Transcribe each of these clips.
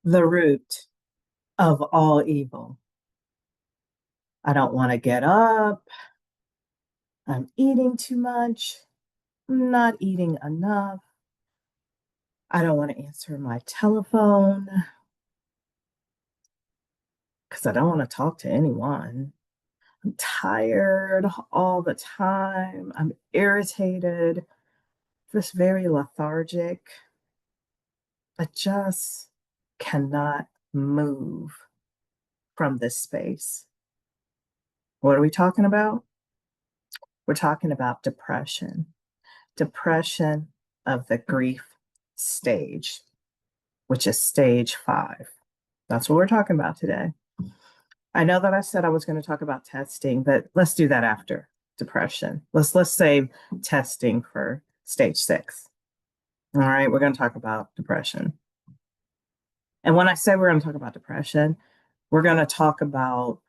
The root of all evil. I don't want to get up. I'm eating too much. I'm not eating enough. I don't want to answer my telephone because I don't want to talk to anyone. I'm tired all the time. I'm irritated, just very lethargic. I just cannot move from this space. What are we talking about? We're talking about depression. Depression of the grief stage, which is stage 5. That's what we're talking about today. I know that I said I was going to talk about testing, but let's do that after depression. Let's save testing for stage 6. All right, we're going to talk about depression. And when I say we're going to talk about depression, we're going to talk about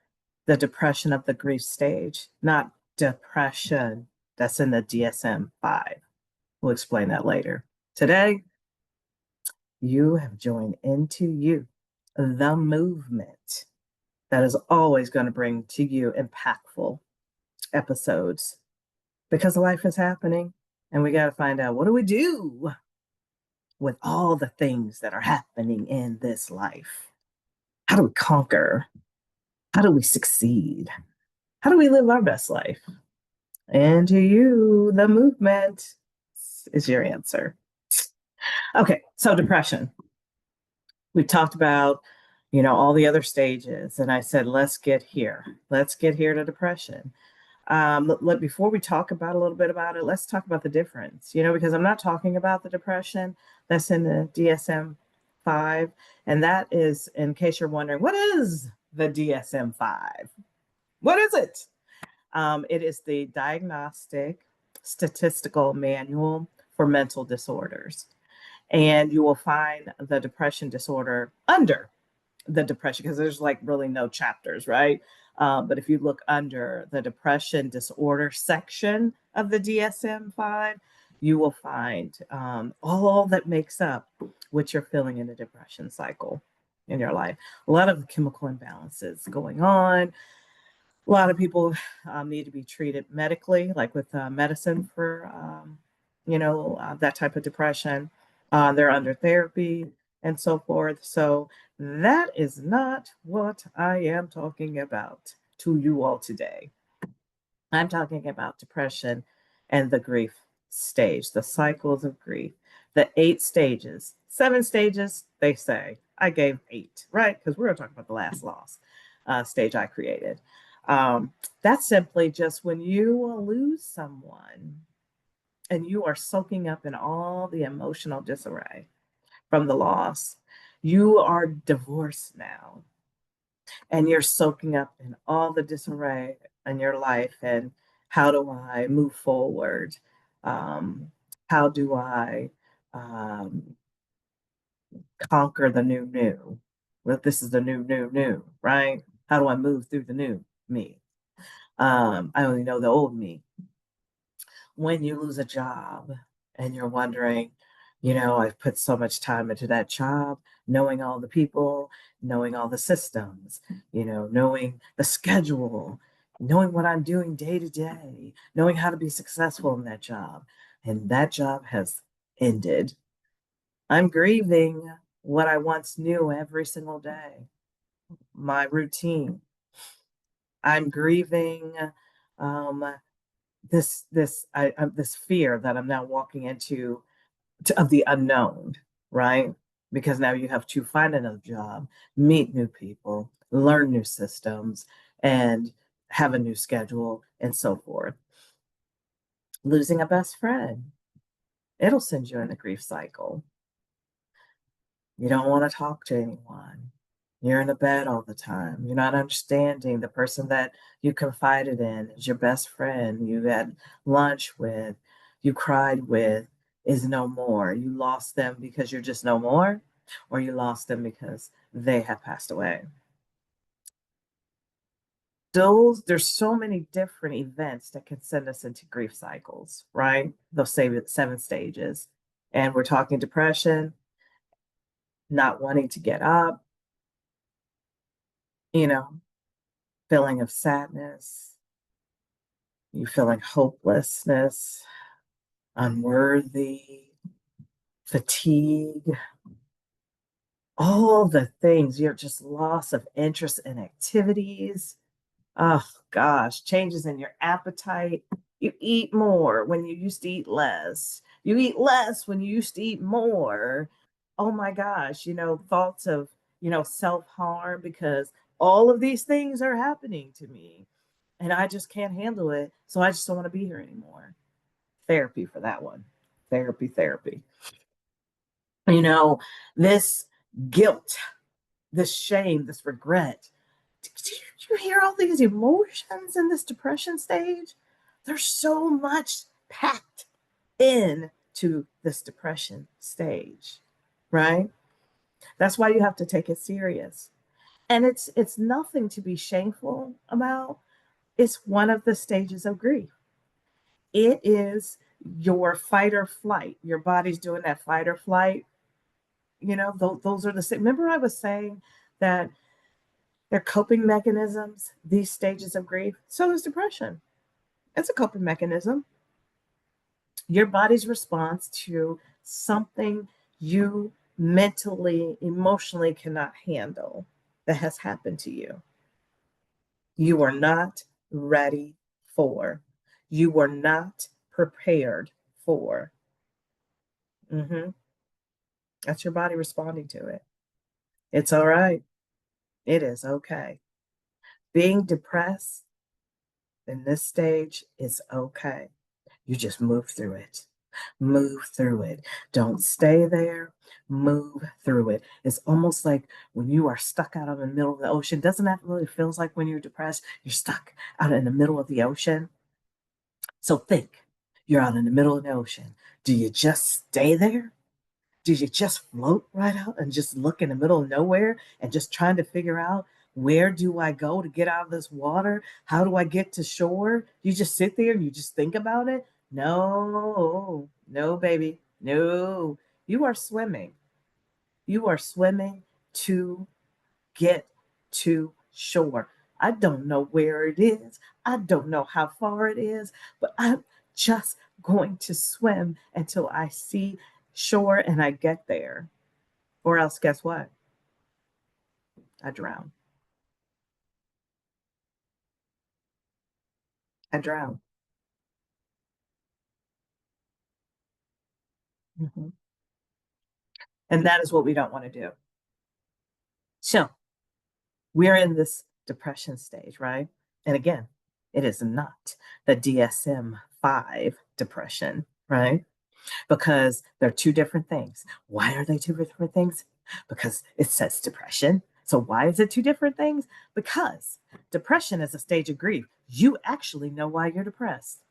the depression of the grief stage, not depression that's in the DSM-5. We'll explain that later. Today, you have joined into you the movement that is always going to bring to you impactful episodes because life is happening and we got to find out what do we do with all the things that are happening in this life? How do we conquer? How do we succeed? How do we live our best life? And to you, the movement is your answer. Okay, so depression. We talked about, all the other stages, and I said, let's get here. Let's get here to depression. Before we talk about a little bit about it, let's talk about the difference, because I'm not talking about the depression that's in the DSM-5. And that is, in case you're wondering, what is the DSM-5? What is it? It is the Diagnostic Statistical Manual for Mental Disorders. And you will find the depression disorder under the depression because there's like really no chapters, right? But if you look under the depression disorder section of the DSM-5, you will find all that makes up what you're feeling in a depression cycle in your life. A lot of chemical imbalances going on. A lot of people need to be treated medically, like with medicine for, that type of depression. They're under therapy and so forth. So that is not what I am talking about to you all today. I'm talking about depression and the grief stage, the cycles of grief, the 8 stages, 7 stages, they say. I gave 8, right? Because we're going to talk about the last loss stage I created. That's simply just when you lose someone and you are soaking up in all the emotional disarray from the loss. You are divorced now and you're soaking up in all the disarray in your life. And how do I move forward? How do I um, conquer the new? Well, this is the new, right? How do I move through the new me? I only know the old me. When you lose a job and you're wondering, I've put so much time into that job, knowing all the people, knowing all the systems, knowing the schedule, knowing what I'm doing day to day, knowing how to be successful in that job. And that job has ended. I'm grieving what I once knew every single day, my routine. I'm grieving um, this fear that I'm now walking into of the unknown, right? Because now you have to find another job, meet new people, learn new systems, and have a new schedule and so forth. Losing a best friend, it'll send you in a grief cycle. You don't want to talk to anyone. You're in the bed all the time. You're not understanding the person that you confided in is your best friend, you had lunch with, you cried with, is no more. You lost them because you're just no more, or you lost them because they have passed away. There's so many different events that can send us into grief cycles, right? Those 7 stages. And we're talking depression, not wanting to get up, you know, feeling of sadness, you feeling hopelessness, unworthy, fatigue, all the things. You're just loss of interest in activities. Oh gosh, changes in your appetite. You eat more when you used to eat less. You eat less when you used to eat more. Oh my gosh, thoughts of, self-harm because all of these things are happening to me and I just can't handle it. So I just don't want to be here anymore. Therapy for that one. Therapy, therapy. You know, this guilt, this shame, this regret. Did you hear all these emotions in this depression stage? There's so much packed into this depression stage, right? That's why you have to take it serious. And it's nothing to be shameful about. It's one of the stages of grief. It is your fight or flight. Your body's doing that fight or flight. Those are the same. Remember, I was saying that they're coping mechanisms, these stages of grief. So is depression. It's a coping mechanism. Your body's response to something you mentally, emotionally cannot handle that has happened to you. You are not ready for. You were not prepared for. Mm-hmm. That's your body responding to it. It's all right. It is okay. Being depressed in this stage is okay. You just move through it. Move through it. Don't stay there. Move through it. It's almost like when you are stuck out in the middle of the ocean. Doesn't that really feels like when you're depressed? You're stuck out in the middle of the ocean. So think, you're out in the middle of the ocean. Do you just stay there? Do you just float right out and just look in the middle of nowhere and just trying to figure out, where do I go to get out of this water? How do I get to shore? You just sit there and you just think about it? No, no, baby. No. You are swimming. You are swimming to get to shore. I don't know where it is. I don't know how far it is, but I'm just going to swim until I see shore and I get there. Or else, guess what? I drown. I drown. Mhm. And that is what we don't want to do. So we're in this depression stage, right? And again, it is not the DSM-5 depression, right? Because they're two different things. Why are they two different things? Because it says depression. So why is it two different things? Because depression is a stage of grief. You actually know why you're depressed.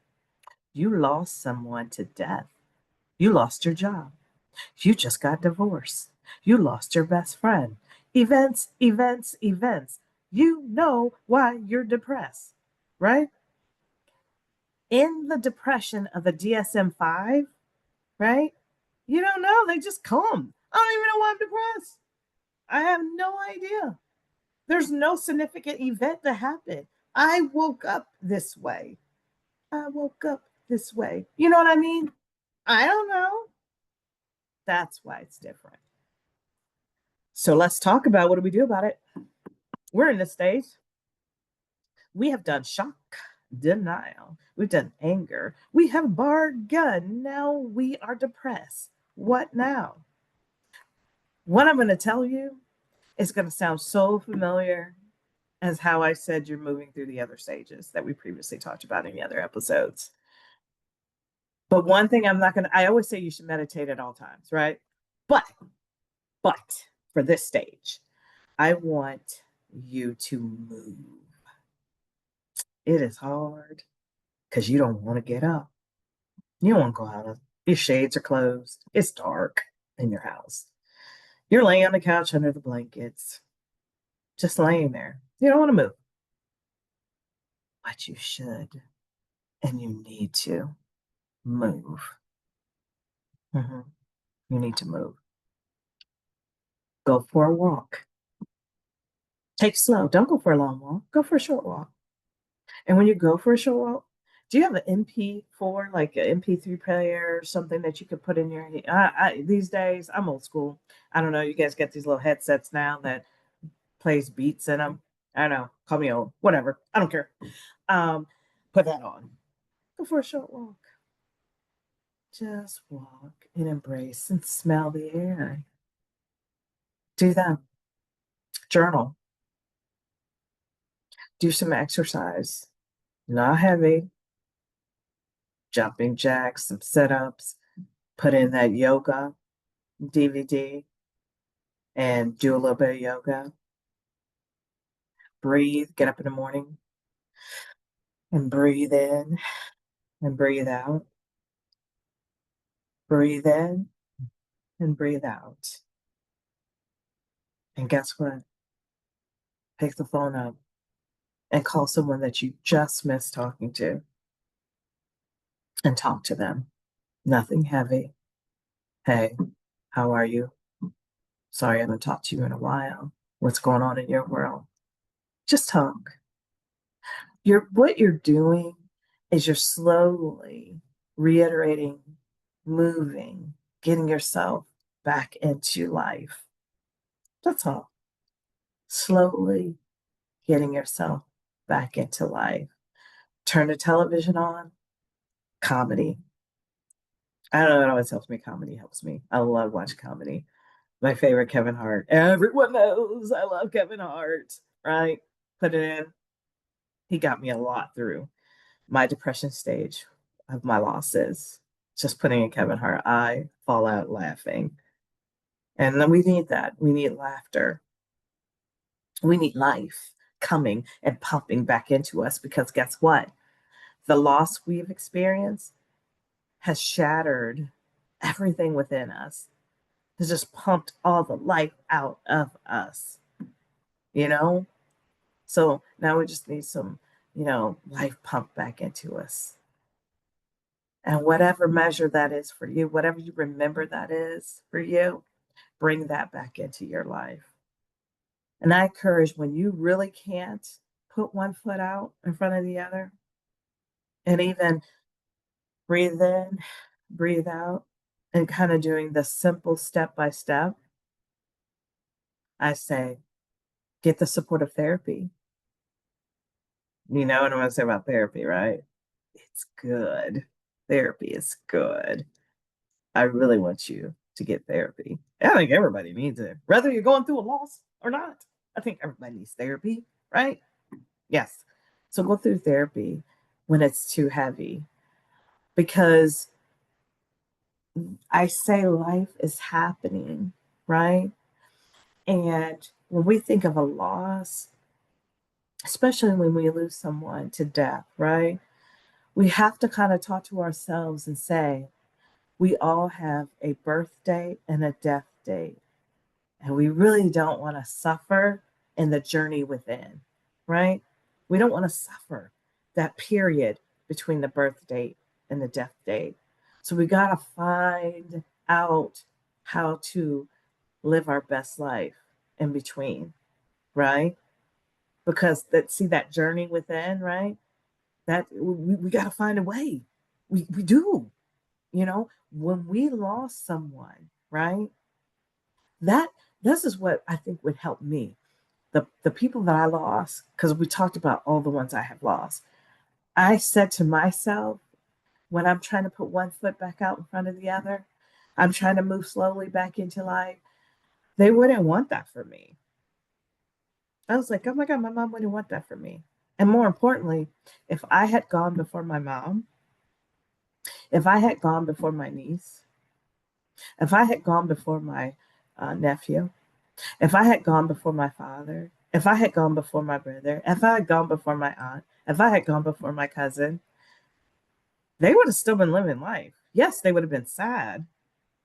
You lost someone to death. You lost your job. You just got divorced. You lost your best friend. Events, events, events. You know why you're depressed, right? In the depression of the DSM-5, right? You don't know. They just come. I don't even know why I'm depressed. I have no idea. There's no significant event that happened. I woke up this way. I woke up this way. You know what I mean? I don't know. That's why it's different. So let's talk about, what do we do about it? We're in this stage. We have done shock, denial. We've done anger. We have bargained. Now we are depressed. What now? What I'm going to tell you is going to sound so familiar as how I said you're moving through the other stages that we previously talked about in the other episodes. But one thing I'm not going to, I always say you should meditate at all times, right? But, but for this stage, I want you to move. It is hard because you don't want to get up. You don't want to go out. Your shades are closed. It's dark in your house. You're laying on the couch under the blankets, just laying there. You don't want to move, but you should, and you need to move. Mhm. You need to move. Go for a walk. Take slow. Don't go for a long walk. Go for a short walk. And when you go for a short walk, do you have an MP4, like an MP3 player or something that you could put in your these days, I'm old school. I don't know. You guys get these little headsets now that plays beats in them. I don't know. Call me old. Whatever. I don't care. Um, put that on. Go for a short walk. Just walk and embrace and smell the air. Do that. Journal. Do some exercise. Not heavy. Jumping jacks, some sit-ups. Put in that yoga DVD and do a little bit of yoga. Breathe. Get up in the morning and breathe in and breathe out. Breathe in and breathe out. And guess what? Pick the phone up and call someone that you just missed talking to and talk to them. Nothing heavy. Hey, how are you? Sorry I haven't talked to you in a while. What's going on in your world? Just talk. What you're doing is you're slowly reiterating, moving, getting yourself back into life. That's all. Slowly getting yourself back into life. Turn the television on, comedy. I don't know, it always helps me. Comedy helps me. I love watching comedy. My favorite, Kevin Hart. Everyone knows I love Kevin Hart, right? Put it in. He got me a lot through my depression stage of my losses. Just putting in Kevin Hart, I fall out laughing. And then we need that. We need laughter. We need life coming and pumping back into us because guess what? The loss we've experienced has shattered everything within us. Has just pumped all the life out of us, you know? So now we just need some, life pumped back into us. And whatever measure that is for you, whatever you remember that is for you, bring that back into your life. And I encourage when you really can't put one foot out in front of the other and even breathe in, breathe out, and kind of doing the simple step by step, I say, get the supportive therapy. You know what I'm going to say about therapy, right? It's good. Therapy is good. I really want you to get therapy. I think everybody needs it, whether you're going through a loss or not. I think everybody needs therapy, right? Yes. So go through therapy when it's too heavy because I say life is happening, right? And when we think of a loss, especially when we lose someone to death, right? We have to kind of talk to ourselves and say, we all have a birth date and a death date. And we really don't want to suffer in the journey within, right? We don't want to suffer that period between the birth date and the death date. So we got to find out how to live our best life in between, right? Because that journey within, right? That we got to find a way. We do, when we lost someone, right? That this is what I think would help me. The people that I lost, because we talked about all the ones I have lost. I said to myself, when I'm trying to put one foot back out in front of the other, I'm trying to move slowly back into life. They wouldn't want that for me. I was like, oh my God, my mom wouldn't want that for me. And more importantly, if I had gone before my mom, if I had gone before my niece, if I had gone before my nephew, if I had gone before my father, if I had gone before my brother, if I had gone before my aunt, if I had gone before my cousin, they would have still been living life. Yes, they would have been sad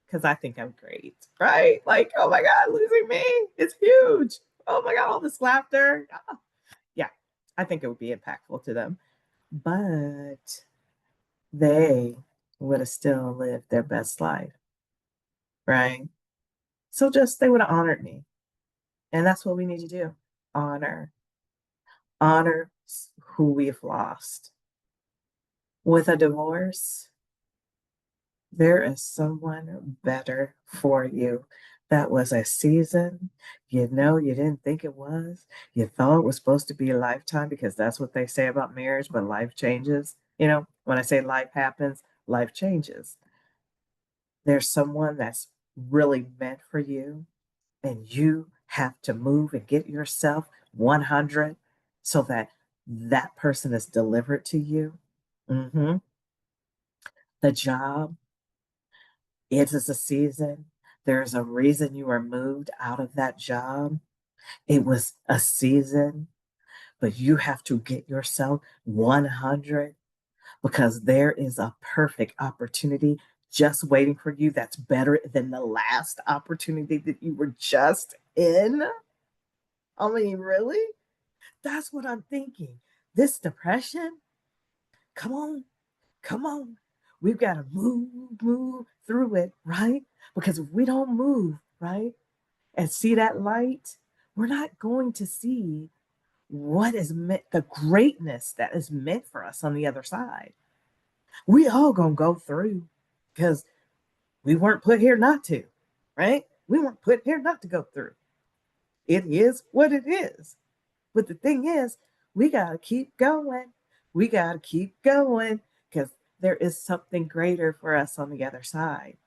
because I think I'm great, right? Like, oh my God, losing me is huge. Oh my God, all this laughter. Ah. Yeah, I think it would be impactful to them. But they would have still lived their best life, right? So just they would have honored me. And that's what we need to do. Honor, honor who we've lost. With a divorce, there is someone better for you. That was a season. You didn't think it was. You thought it was supposed to be a lifetime because that's what they say about marriage, but life changes. When I say life happens, life changes. There's someone that's really meant for you, and you have to move and get yourself 100 so that that person is delivered to you. hmm The job, it is a season. There's a reason you were moved out of that job. It was a season, but you have to get yourself 100 because there is a perfect opportunity just waiting for you that's better than the last opportunity that you were just in. I mean, really? That's what I'm thinking. This depression, come on, come on. We've got to move through it, right? Because if we don't move, right, and see that light, we're not going to see what is meant, the greatness that is meant for us on the other side. We all gonna go through because we weren't put here not to, right? We weren't put here not to go through. It is what it is. But the thing is, we got to keep going. We got to keep going because there is something greater for us on the other side.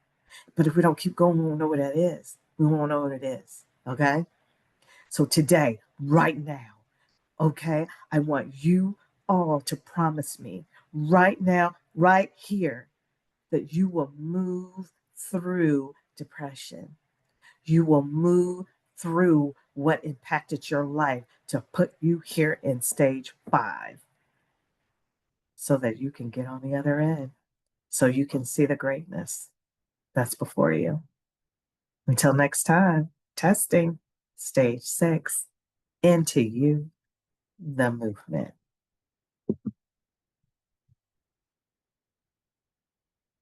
But if we don't keep going, we won't know what that is. We won't know what it is. Okay. So today, right now, okay, I want you all to promise me right now, right here, that you will move through depression. You will move through what impacted your life to put you here in stage 5 so that you can get on the other end, so you can see the greatness that's before you. Until next time, testing stage 6 into you, the movement.